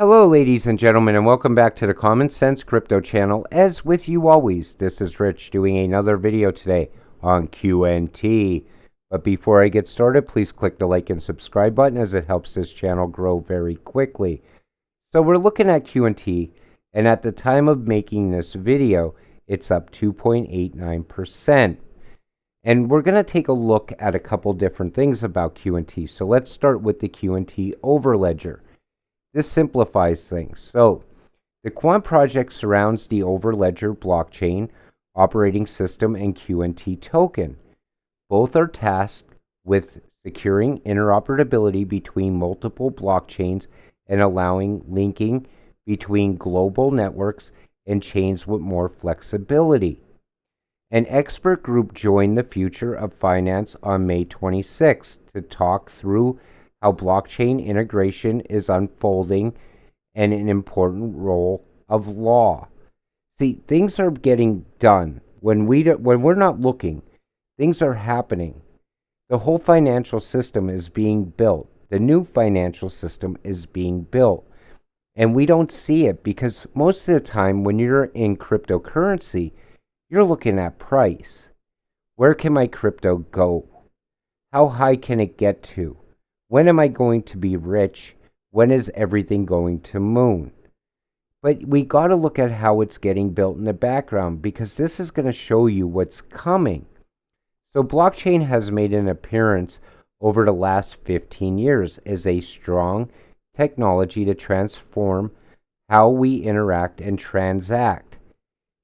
Hello, ladies and gentlemen, and welcome back to the Common Sense Crypto channel. As with you always, this is Rich doing another video today on QNT. But before I get started, please click the like and subscribe button as it helps this channel grow very quickly. So we're looking at QNT, and at the time of making this video, it's up 2.89%. And we're going to take a look at a couple different things about QNT. So let's start with the QNT Over Ledger. This simplifies things. So, the Quant project surrounds the Over Ledger blockchain, operating system, and QNT token. Both are tasked with securing interoperability between multiple blockchains and allowing linking between global networks and chains with more flexibility. An expert group joined the Future of Finance on May 26th to talk through how blockchain integration is unfolding and an important role of law. See, things are getting done. When we're not looking, things are happening. The whole financial system is being built. The new financial system is being built. And we don't see it because most of the time when you're in cryptocurrency, you're looking at price. Where can my crypto go? How high can it get to? When am I going to be rich? When is everything going to moon? But we got to look at how it's getting built in the background because this is going to show you what's coming. So blockchain has made an appearance over the last 15 years as a strong technology to transform how we interact and transact.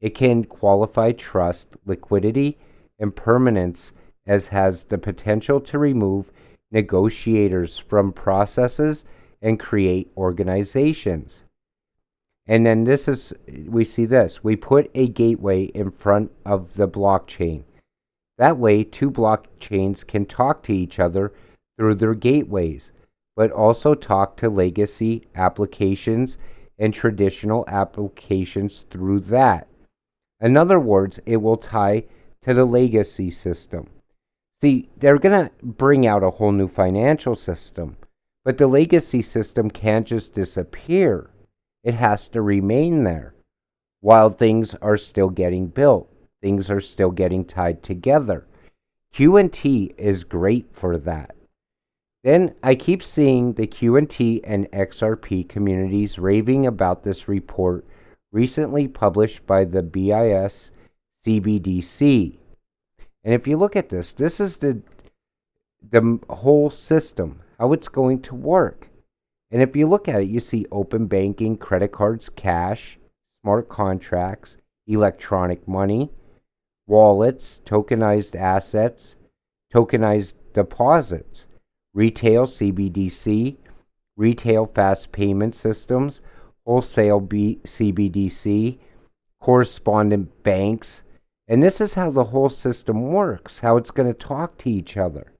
It can qualify trust, liquidity, and permanence as has the potential to remove negotiators from processes and create organizations. And then we see this. We put a gateway in front of the blockchain. That way, two blockchains can talk to each other through their gateways, but also talk to legacy applications and traditional applications through that. In other words, it will tie to the legacy system. See, they're going to bring out a whole new financial system, but the legacy system can't just disappear. It has to remain there while things are still getting built. Things are still getting tied together. QNT is great for that. Then I keep seeing the QNT and XRP communities raving about this report recently published by the BIS CBDC. And if you look at this, this is the whole system, how it's going to work. And if you look at it, you see open banking, credit cards, cash, smart contracts, electronic money, wallets, tokenized assets, tokenized deposits, retail CBDC, retail fast payment systems, wholesale CBDC, correspondent banks. And this is how the whole system works, how it's going to talk to each other.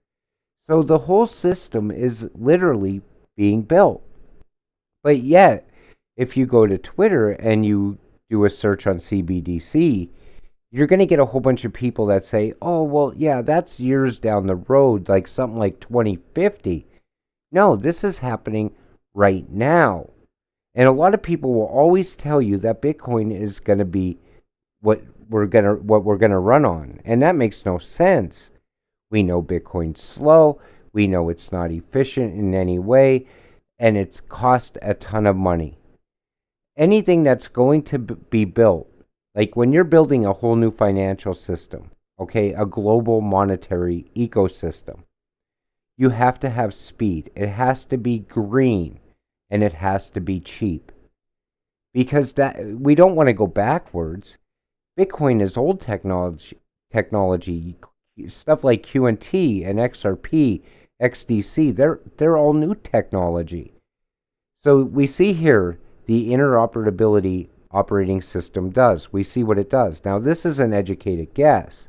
So the whole system is literally being built. But yet, if you go to Twitter and you do a search on CBDC, you're going to get a whole bunch of people that say, oh, well, yeah, that's years down the road, like something like 2050. No, this is happening right now. And a lot of people will always tell you that Bitcoin is going to be what we're gonna run on, and that makes no sense. We know Bitcoin's slow, we know it's not efficient in any way, and it's cost a ton of money. Anything that's going to be built, like when you're building a whole new financial system, okay, a global monetary ecosystem, you have to have speed. It has to be green, and it has to be cheap, because that we don't want to go backwards. Bitcoin is old technology. Stuff like QNT and XRP, XDC, they're all new technology. So we see here the interoperability operating system does. We see what it does. Now, this is an educated guess,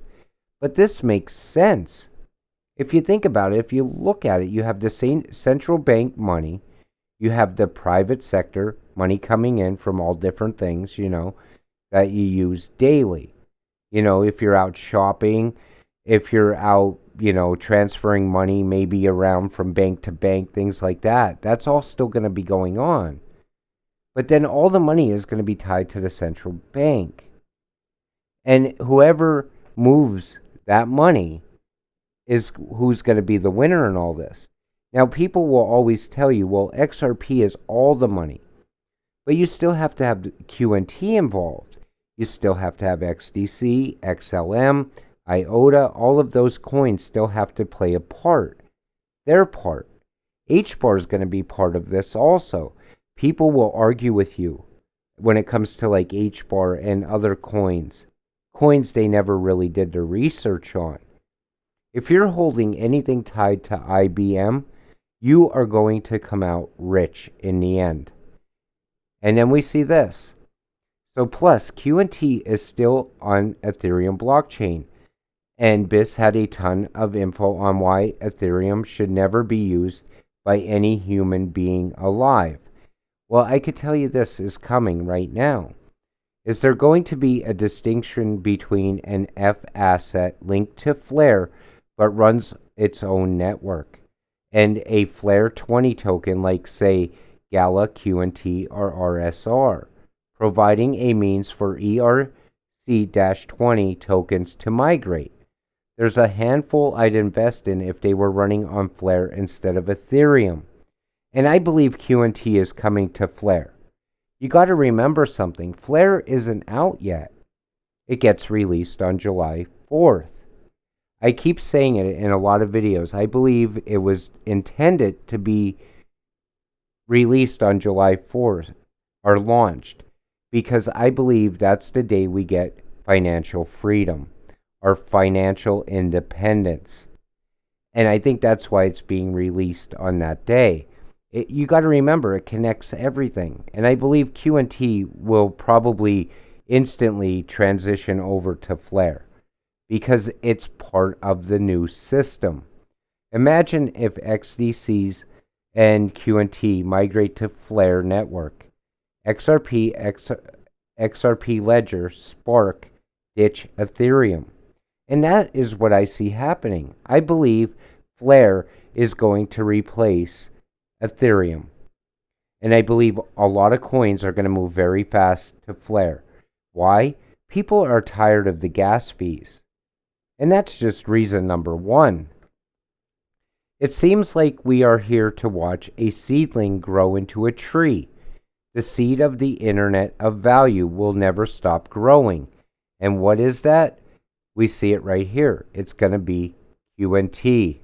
but this makes sense. If you think about it, if you look at it, you have the same central bank money, you have the private sector money coming in from all different things, that you use daily. If you're out shopping, if you're out, transferring money maybe around from bank to bank, things like that, that's all still going to be going on. But then all the money is going to be tied to the central bank. And whoever moves that money is who's going to be the winner in all this. Now, people will always tell you, well, XRP is all the money. But you still have to have QNT involved. You still have to have XDC, XLM, IOTA. All of those coins still have to play a part. Their part. HBAR is going to be part of this also. People will argue with you when it comes to like HBAR and other coins. Coins they never really did their research on. If you're holding anything tied to IBM, you are going to come out rich in the end. And then we see this. So plus, QNT is still on Ethereum blockchain. And BIS had a ton of info on why Ethereum should never be used by any human being alive. Well, I could tell you this is coming right now. Is there going to be a distinction between an F asset linked to Flare but runs its own network and a Flare 20 token like, say, Gala, QNT, or RSR, providing a means for ERC-20 tokens to migrate? There's a handful I'd invest in if they were running on Flare instead of Ethereum. And I believe QNT is coming to Flare. You got to remember something. Flare isn't out yet. It gets released on July 4th. I keep saying it in a lot of videos. I believe it was intended to be released on July 4th or launched because I believe that's the day we get financial freedom or financial independence. And I think that's why it's being released on that day. You got to remember, it connects everything. And I believe QNT will probably instantly transition over to Flare because it's part of the new system. Imagine if XDCs and QNT migrate to Flare network. XRP Ledger, Spark, ditch Ethereum. And that is what I see happening. I believe Flare is going to replace Ethereum. And I believe a lot of coins are going to move very fast to Flare. Why? People are tired of the gas fees. And that's just reason number one. It seems like we are here to watch a seedling grow into a tree. The seed of the Internet of Value will never stop growing. And what is that? We see it right here. It's going to be QNT.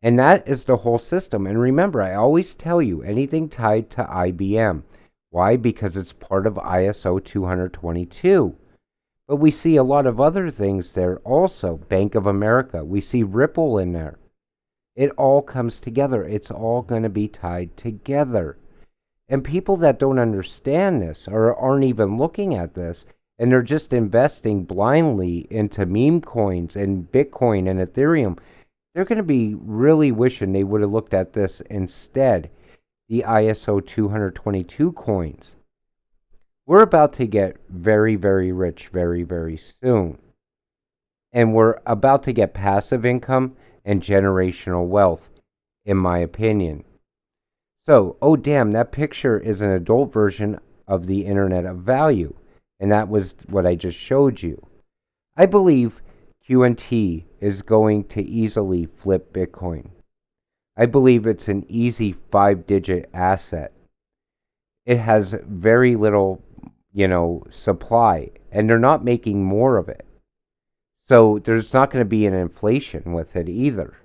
And that is the whole system. And remember, I always tell you, anything tied to IBM. Why? Because it's part of ISO 222. But we see a lot of other things there also. Bank of America. We see Ripple in there. It all comes together. It's all going to be tied together. And people that don't understand this or aren't even looking at this, and they're just investing blindly into meme coins and Bitcoin and Ethereum, they're going to be really wishing they would have looked at this instead. The ISO 222 coins. We're about to get very, very rich very, very soon. And we're about to get passive income and generational wealth, in my opinion. So, oh damn, that picture is an adult version of the Internet of Value. And that was what I just showed you. I believe QNT is going to easily flip Bitcoin. I believe it's an easy 5-digit asset. It has very little, supply, and they're not making more of it. So there's not going to be an inflation with it either.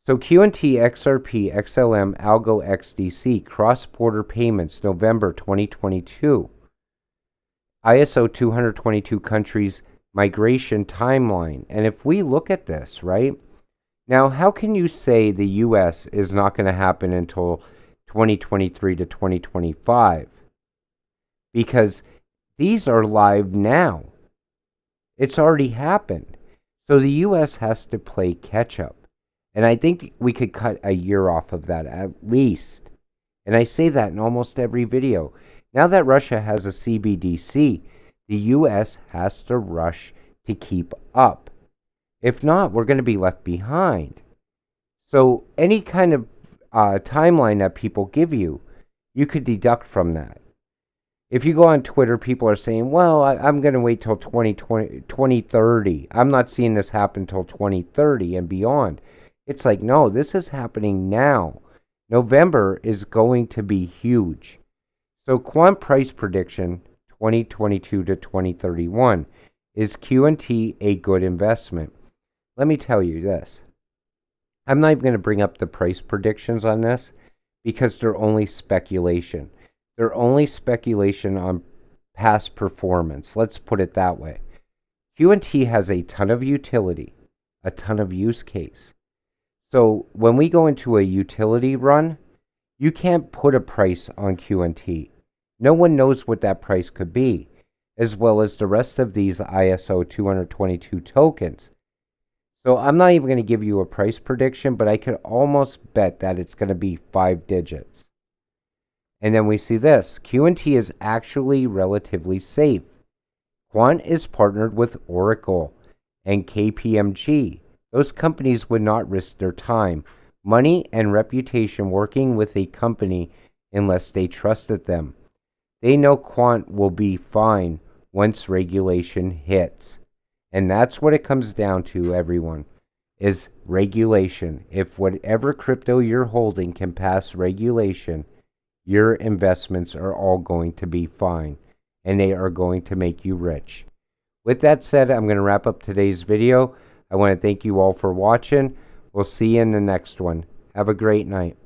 So QNT, XRP, XLM, Algo, XDC, cross-border payments, November 2022. ISO 222 countries migration timeline. And if we look at this, right? Now, how can you say the US is not going to happen until 2023 to 2025? Because these are live now. It's already happened. So the US has to play catch up. And I think we could cut a year off of that at least. And I say that in almost every video. Now that Russia has a CBDC, the US has to rush to keep up. If not, we're going to be left behind. So any kind of timeline that people give you, you could deduct from that. If you go on Twitter, people are saying, well, I'm going to wait till 2030. I'm not seeing this happen till 2030 and beyond. It's like, no, this is happening now. November is going to be huge. So Quant price prediction 2022 to 2031. Is QNT a good investment? Let me tell you this. I'm not even going to bring up the price predictions on this because they're only speculation. They're only speculation on past performance. Let's put it that way. QNT has a ton of utility, a ton of use case. So when we go into a utility run, you can't put a price on QNT. No one knows what that price could be, as well as the rest of these ISO 222 tokens. So I'm not even going to give you a price prediction, but I could almost bet that it's going to be 5 digits. And then we see this. QNT is actually relatively safe. Quant is partnered with Oracle and KPMG. Those companies would not risk their time, money, and reputation working with a company unless they trusted them. They know Quant will be fine once regulation hits. And that's what it comes down to, everyone, is regulation. If whatever crypto you're holding can pass regulation, your investments are all going to be fine, and they are going to make you rich. With that said, I'm going to wrap up today's video. I want to thank you all for watching. We'll see you in the next one. Have a great night.